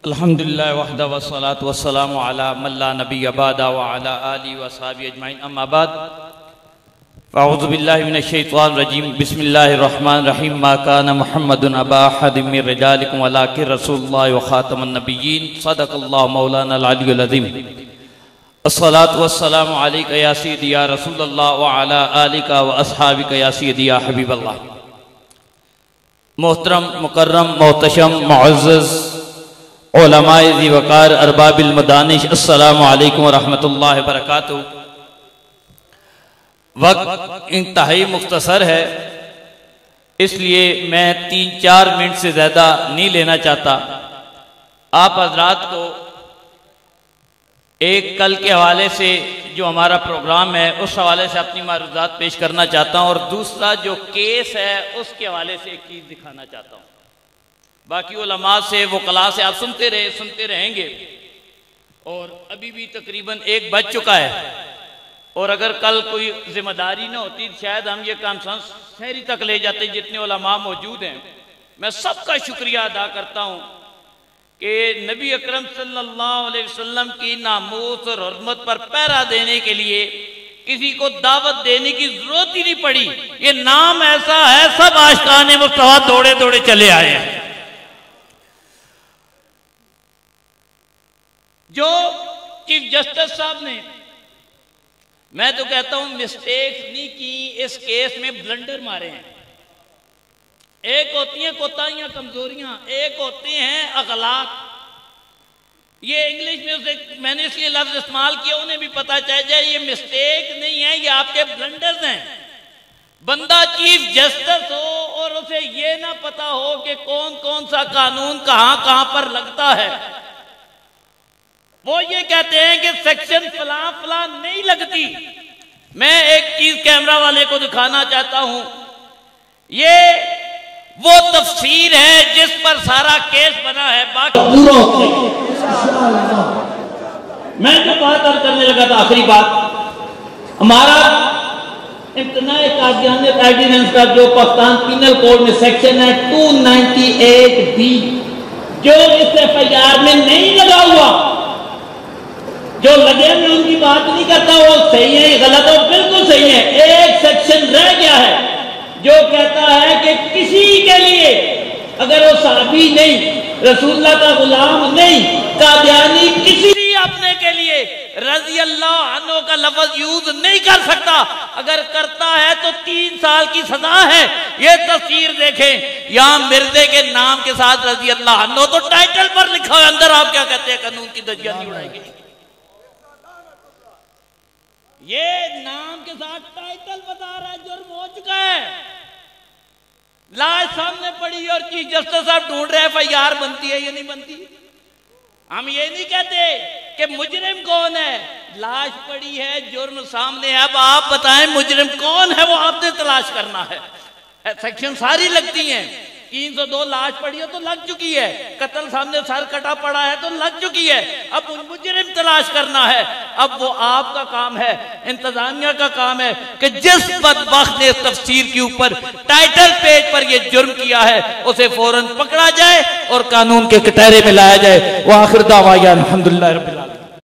अल्हम्दुलिल्लाह वहदा वस्सलातु वस्सलामु अला मन ला नबिय्य बअदा व अला आलिहि व अस्हाबिहि अजमईन अम्मा बाद अऊज़ु बिल्लाहि मिनश शैतानिर रजीम बिस्मिल्लाहिर रहमानिर रहीम मा काना मुहम्मदुन अबा अहदिम मिन रिजालिकुम वलाकिन रसूलुल्लाहि व खातमुन नबिय्यीन सदक़ल्लाहु मौलाना अल अलियुल अज़ीम अस्सलातु वस्सलामु अलैका या सय्यदी या रसूलल्लाह व अला आलिका व अस्हाबिका या सय्यदी या हबीबल्लाह। मोहतरम मुकर्रम मोहतशम मुअज़्ज़ज़ उलमाए ज़ी वक़ार अरबाबिल मदानिश अस्सलामु अलैकुम व रहमतुल्लाहि व बरकातुहू। वक्त इंतहाई मुख्तसर है, इसलिए मैं 3-4 मिनट से ज़्यादा नहीं लेना चाहता। आप हज़रात को एक कल के हवाले से जो हमारा प्रोग्राम है उस हवाले से अपनी मारूज़ात पेश करना चाहता हूँ, और दूसरा जो केस है उसके हवाले से एक चीज़ दिखाना चाहता हूँ। बाकी उलमा से वो क्लास से आप सुनते रहेंगे, और अभी भी तकरीबन 1 बज चुका है, और अगर कल कोई जिम्मेदारी ना होती शायद हम ये कॉन्फ्रेंस शहरी तक ले जाते। जितने उलमा मौजूद हैं, मैं सबका शुक्रिया अदा करता हूँ कि नबी अकरम सल्लल्लाहु अलैहि वसल्लम की नामूस और हुर्मत पर पहरा देने के लिए किसी को दावत देने की जरूरत ही नहीं पड़ी। ये नाम ऐसा है, सब आशिकाने मुस्तफा दौड़े दौड़े चले आए हैं। जो चीफ जस्टिस साहब ने, मैं तो कहता हूं मिस्टेक्स नहीं की, इस केस में ब्लंडर मारे हैं। एक होती हैं कोताहियां, कमजोरियां, एक होते हैं अखलाक। ये इंग्लिश में उसे मैंने इसलिए लफ्ज इस्तेमाल किया, उन्हें भी पता चल जाए ये मिस्टेक नहीं है, ये आपके ब्लंडर्स हैं। बंदा चीफ जस्टिस हो और उसे ये ना पता हो कि कौन कौन सा कानून कहां कहां पर लगता है। वो ये कहते हैं कि सेक्शन फलां फलां नहीं लगती। मैं एक चीज कैमरा वाले को दिखाना चाहता हूं, ये वो तफसीर है जिस पर सारा केस बना है। बाकी मैं जो बात और करने लगा था, आखिरी बात, हमारा इम्तनाए कादियानियत एविडेंस का जो पाकिस्तान पीनल कोड में सेक्शन है 298B, जो इस FIR में नहीं लगा हुआ, जो लगे मैं उनकी बात नहीं करता, वो सही है गलत हो, बिल्कुल सही है। एक सेक्शन रह गया है जो कहता है कि किसी के लिए अगर वो साहबी नहीं, रसूलुल्लाह का गुलाम नहीं, कादियानी, किसी अपने के लिए रज़ी अल्लाह अन्हु का लफ्ज यूज नहीं कर सकता। अगर करता है तो 3 साल की सजा है। ये तस्वीर देखें, यहां मिर्जे के नाम के साथ रज़ी अल्लाह अन्हु तो टाइटल पर लिखा है, अंदर आप क्या कहते हैं कानून की धज्जियां नहीं उड़ाएंगे। ये नाम के साथ टाइटल बता रहा है, जुर्म हो चुका है, लाश सामने पड़ी और चीफ जस्टिस साहब ढूंढ रहे FIR बनती है या नहीं बनती। हम ये नहीं कहते कि मुजरिम कौन है, लाश पड़ी है, जुर्म सामने है, अब आप बताएं मुजरिम कौन है, वो आपने तलाश करना है। सेक्शन सारी लगती हैं, 302 लाश पड़ी है तो लग चुकी है, कत्ल सामने सर कटा पड़ा है तो लग चुकी है, अब मुजरिम तलाश करना है। अब वो आपका काम है, इंतजामिया का काम है कि जिस बदबख्त ने तफसीर के ऊपर टाइटल पेज पर ये जुर्म किया है उसे फौरन पकड़ा जाए और कानून के कटहरे में लाया जाए। वो आखिर दावा अल्हम्दुलिल्लाह रब्बिल आलमीन।